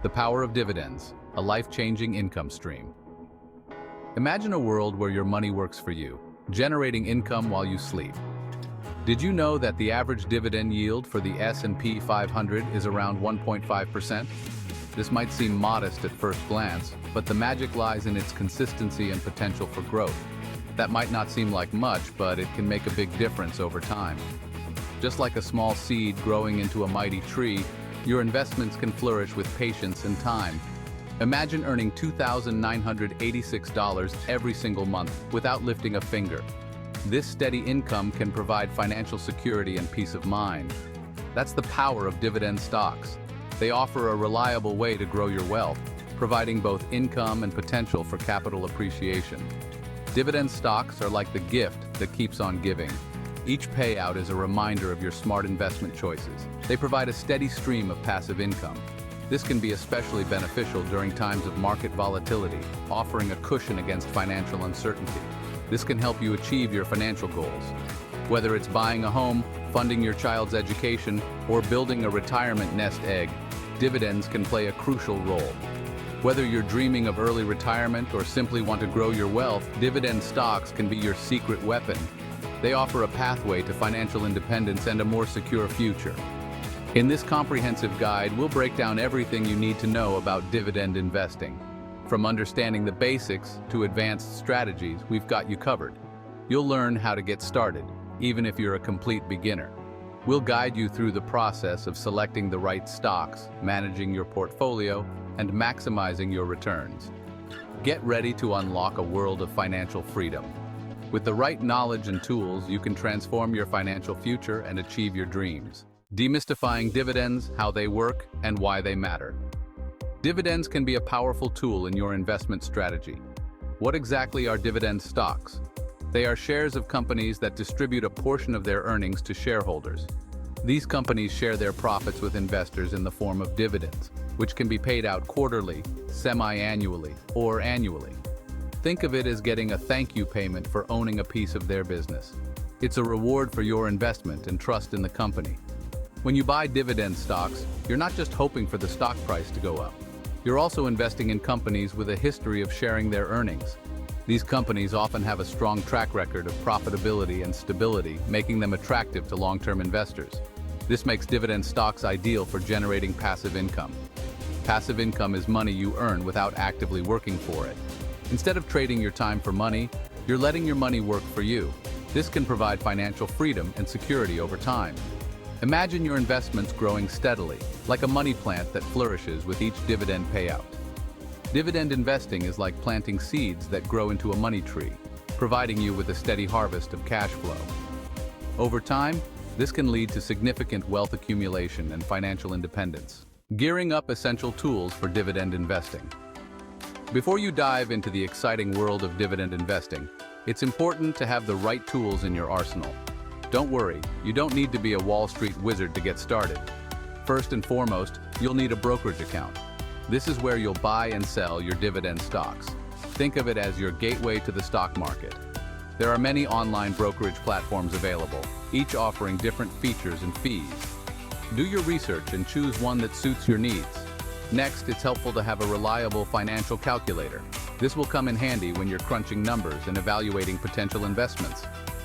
The power of dividends, a life-changing income stream. Imagine a world where your money works for you, generating income while you sleep. Did you know that the average dividend yield for the S&P 500 is around 1.5%? This might seem modest at first glance, but the magic lies in its consistency and potential for growth. That might not seem like much, but it can make a big difference over time. Just like a small seed growing into a mighty tree, your investments can flourish with patience and time. Imagine earning $2,986 every single month without lifting a finger. This steady income can provide financial security and peace of mind. That's the power of dividend stocks. They offer a reliable way to grow your wealth, providing both income and potential for capital appreciation. Dividend stocks are like the gift that keeps on giving. Each payout is a reminder of your smart investment choices. They provide a steady stream of passive income. This can be especially beneficial during times of market volatility, offering a cushion against financial uncertainty. This can help you achieve your financial goals. Whether it's buying a home, funding your child's education, or building a retirement nest egg, dividends can play a crucial role. Whether you're dreaming of early retirement or simply want to grow your wealth, dividend stocks can be your secret weapon. They offer a pathway to financial independence and a more secure future. In this comprehensive guide, we'll break down everything you need to know about dividend investing. From understanding the basics to advanced strategies, we've got you covered. You'll learn how to get started, even if you're a complete beginner. We'll guide you through the process of selecting the right stocks, managing your portfolio, and maximizing your returns. Get ready to unlock a world of financial freedom. With the right knowledge and tools, you can transform your financial future and achieve your dreams. Demystifying dividends, how they work, and why they matter. Dividends can be a powerful tool in your investment strategy. What exactly are dividend stocks? They are shares of companies that distribute a portion of their earnings to shareholders. These companies share their profits with investors in the form of dividends, which can be paid out quarterly, semi-annually, or annually. Think of it as getting a thank you payment for owning a piece of their business. It's a reward for your investment and trust in the company. When you buy dividend stocks, you're not just hoping for the stock price to go up. You're also investing in companies with a history of sharing their earnings. These companies often have a strong track record of profitability and stability, making them attractive to long-term investors. This makes dividend stocks ideal for generating passive income. Passive income is money you earn without actively working for it. Instead of trading your time for money, you're letting your money work for you. This can provide financial freedom and security over time. Imagine your investments growing steadily, like a money plant that flourishes with each dividend payout. Dividend investing is like planting seeds that grow into a money tree, providing you with a steady harvest of cash flow. Over time, this can lead to significant wealth accumulation and financial independence. Gearing up essential tools for dividend investing. Before you dive into the exciting world of dividend investing, it's important to have the right tools in your arsenal. Don't worry, you don't need to be a Wall Street wizard to get started. First and foremost, you'll need a brokerage account. This is where you'll buy and sell your dividend stocks. Think of it as your gateway to the stock market. There are many online brokerage platforms available, each offering different features and fees. Do your research and choose one that suits your needs. Next, it's helpful to have a reliable financial calculator. This will come in handy when you're crunching numbers and evaluating potential investments.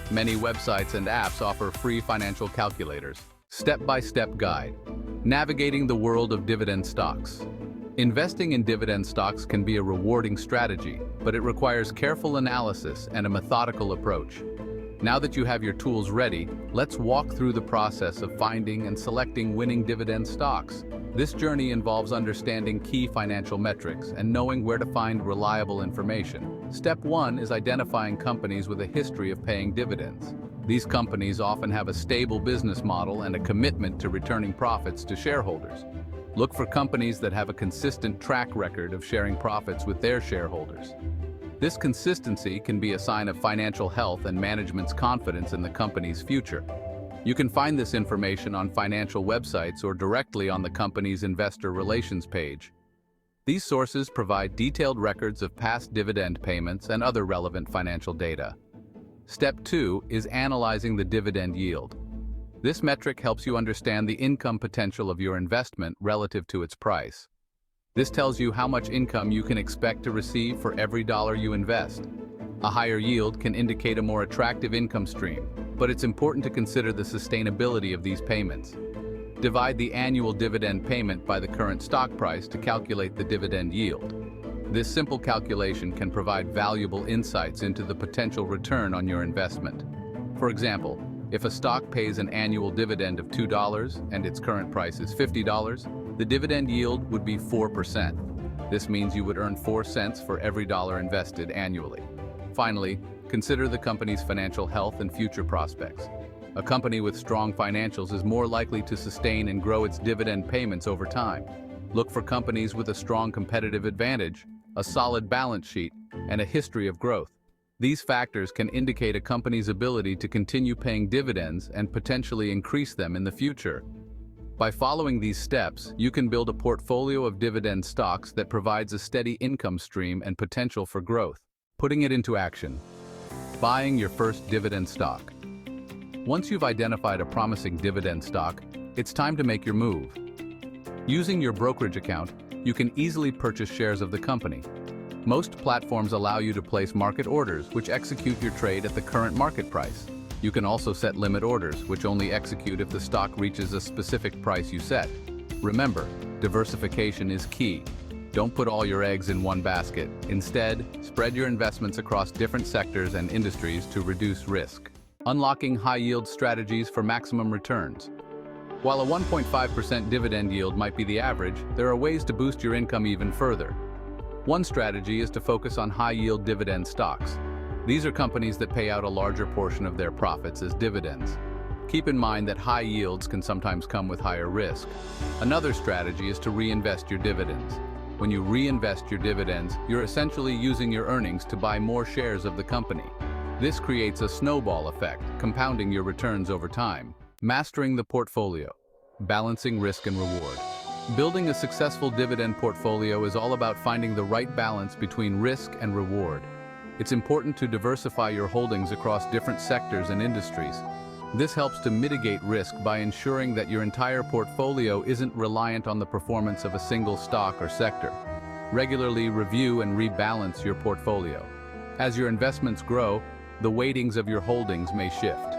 Many websites and apps offer free financial calculators. Step-by-step guide. Navigating the world of dividend stocks. Investing in dividend stocks can be a rewarding strategy, but it requires careful analysis and a methodical approach. Now that you have your tools ready, let's walk through the process of finding and selecting winning dividend stocks. This journey involves understanding key financial metrics and knowing where to find reliable information. Step 1 is identifying companies with a history of paying dividends. These companies often have a stable business model and a commitment to returning profits to shareholders. Look for companies that have a consistent track record of sharing profits with their shareholders. This consistency can be a sign of financial health and management's confidence in the company's future. You can find this information on financial websites or directly on the company's investor relations page. These sources provide detailed records of past dividend payments and other relevant financial data. Step 2 is analyzing the dividend yield. This metric helps you understand the income potential of your investment relative to its price. This tells you how much income you can expect to receive for every dollar you invest. A higher yield can indicate a more attractive income stream, but it's important to consider the sustainability of these payments. Divide the annual dividend payment by the current stock price to calculate the dividend yield. This simple calculation can provide valuable insights into the potential return on your investment. For example, if a stock pays an annual dividend of $2 and its current price is $50, the dividend yield would be 4%. This means you would earn 4 cents for every dollar invested annually. Finally, consider the company's financial health and future prospects. A company with strong financials is more likely to sustain and grow its dividend payments over time. Look for companies with a strong competitive advantage, a solid balance sheet, and a history of growth. These factors can indicate a company's ability to continue paying dividends and potentially increase them in the future. By following these steps, you can build a portfolio of dividend stocks that provides a steady income stream and potential for growth. Putting it into action. Buying your first dividend stock. Once you've identified a promising dividend stock, it's time to make your move. Using your brokerage account, you can easily purchase shares of the company. Most platforms allow you to place market orders, which execute your trade at the current market price. You can also set limit orders, which only execute if the stock reaches a specific price you set. Remember, diversification is key. Don't put all your eggs in one basket. Instead, spread your investments across different sectors and industries to reduce risk. Unlocking high-yield strategies for maximum returns. While a 1.5% dividend yield might be the average, there are ways to boost your income even further. One strategy is to focus on high-yield dividend stocks. These are companies that pay out a larger portion of their profits as dividends. Keep in mind that high yields can sometimes come with higher risk. Another strategy is to reinvest your dividends. When you reinvest your dividends, you're essentially using your earnings to buy more shares of the company. This creates a snowball effect, compounding your returns over time. Mastering the portfolio. Balancing risk and reward. Building a successful dividend portfolio is all about finding the right balance between risk and reward. It's important to diversify your holdings across different sectors and industries. This helps to mitigate risk by ensuring that your entire portfolio isn't reliant on the performance of a single stock or sector. Regularly review and rebalance your portfolio. As your investments grow, the weightings of your holdings may shift.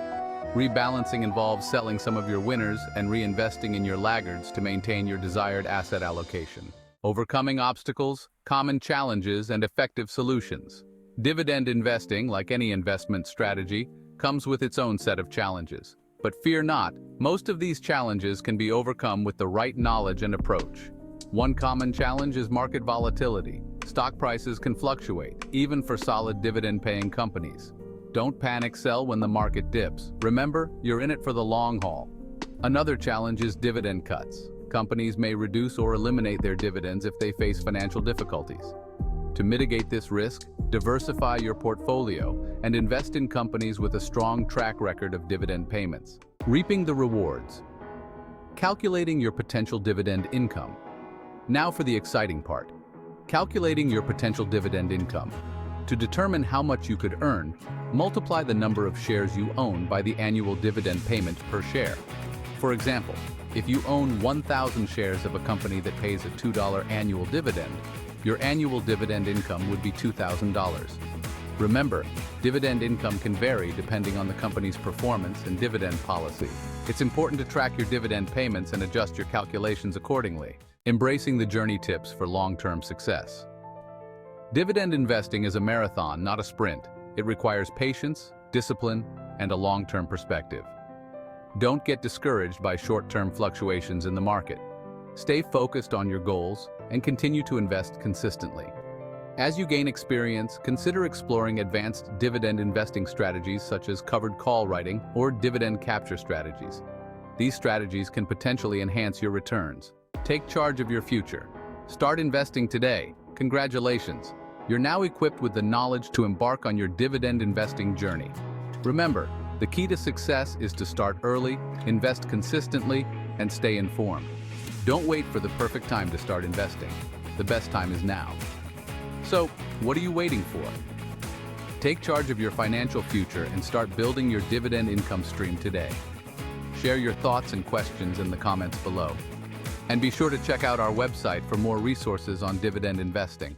Rebalancing involves selling some of your winners and reinvesting in your laggards to maintain your desired asset allocation. Overcoming obstacles, common challenges, and effective solutions. Dividend investing, like any investment strategy, comes with its own set of challenges. But fear not, most of these challenges can be overcome with the right knowledge and approach. One common challenge is market volatility. Stock prices can fluctuate, even for solid dividend-paying companies. Don't panic sell when the market dips. Remember, you're in it for the long haul. Another challenge is dividend cuts. Companies may reduce or eliminate their dividends if they face financial difficulties. To mitigate this risk, diversify your portfolio and invest in companies with a strong track record of dividend payments. Reaping the rewards. Calculating your potential dividend income. Now for the exciting part. Calculating your potential dividend income. To determine how much you could earn, multiply the number of shares you own by the annual dividend payment per share. For example, if you own 1,000 shares of a company that pays a $2 annual dividend, your annual dividend income would be $2,000. Remember, dividend income can vary depending on the company's performance and dividend policy. It's important to track your dividend payments and adjust your calculations accordingly. Embracing the journey tips for long-term success. Dividend investing is a marathon, not a sprint. It requires patience, discipline, and a long-term perspective. Don't get discouraged by short-term fluctuations in the market. Stay focused on your goals and continue to invest consistently. As you gain experience, consider exploring advanced dividend investing strategies such as covered call writing or dividend capture strategies. These strategies can potentially enhance your returns. Take charge of your future. Start investing today. Congratulations! You're now equipped with the knowledge to embark on your dividend investing journey. Remember, the key to success is to start early, invest consistently, and stay informed. Don't wait for the perfect time to start investing. The best time is now. So, what are you waiting for? Take charge of your financial future and start building your dividend income stream today. Share your thoughts and questions in the comments below. And be sure to check out our website for more resources on dividend investing.